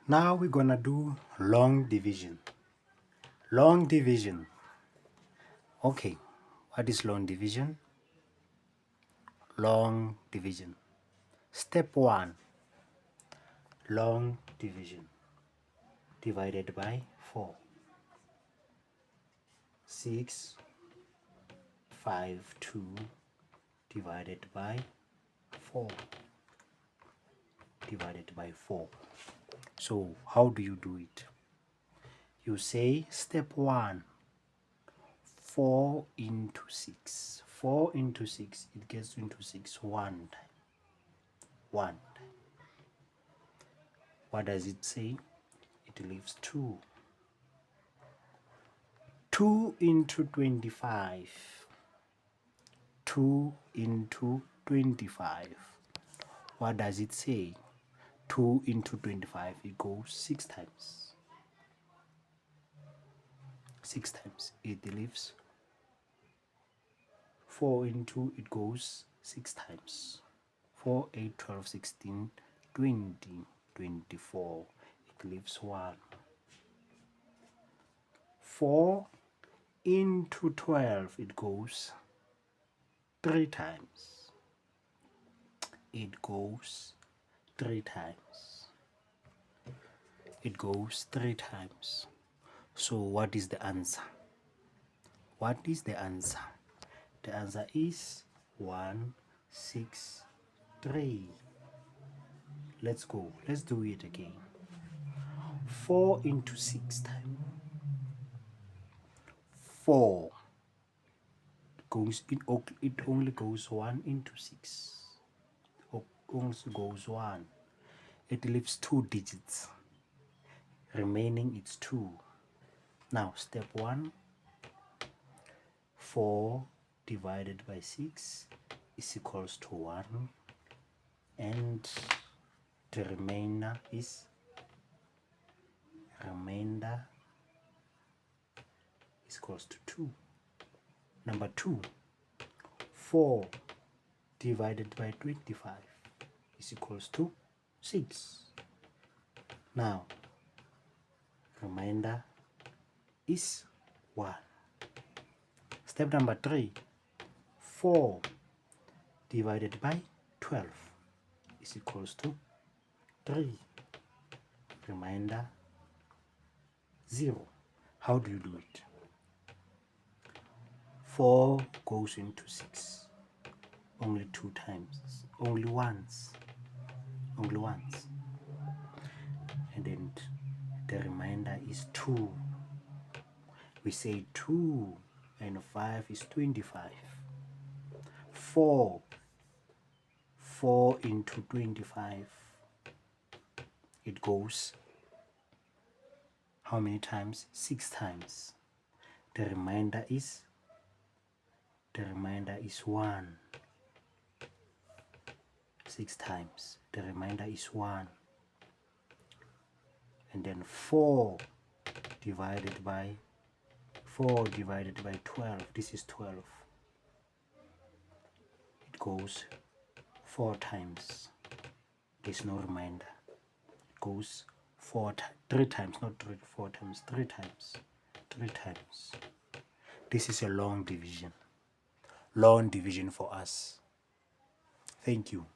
Now we're gonna do long division. Long division. Okay, what is long division? Long division. Step 1. Long division. Divided by 4. 6, 5, 2 divided by 4. Divided by 4. So how do you do it? You say step 1. 4 into 6. 4 into 6. It gets into 6 one time. One time. What does it say? It leaves 2. 2 into 25. 2 into 25. What does it say? 2 into 25. It goes 6 times. 6 times. It leaves 4 into, it goes 6 times. 4, 8, 12, 16, 20, 24. It leaves 1. 4 into 12. It goes 3 times. It goes 3 times. It goes 3 times. So what is the answer? What is the answer? The answer is 1, 6, 3. Let's go. Let's do it again. 4 into 6 times. 4 goes it only goes 1 into 6. It only goes 1. It leaves 2 digits. Remaining it's 2. Now step 1. 4 divided by 6 is equals to 1, and the remainder is equals to 2. Number 2. 4 divided by 25 is equals to 6. Now remainder is 1. Step number 3. 4 divided by 12 is equals to 3. Remainder 0. How do you do it? 4 goes into 6 only 2 times, only once, and then the remainder is 2. We say 2 and 5 is 25. 4 into 25, it goes how many times? 6 times. The remainder is 1. 6 times. The remainder is 1. And then 4 divided by 12. This is 12. It goes 4 times. There's no remainder. It goes 3 times, not 4 times, 3 times. 3 times. This is a long division. Long division for us. Thank you.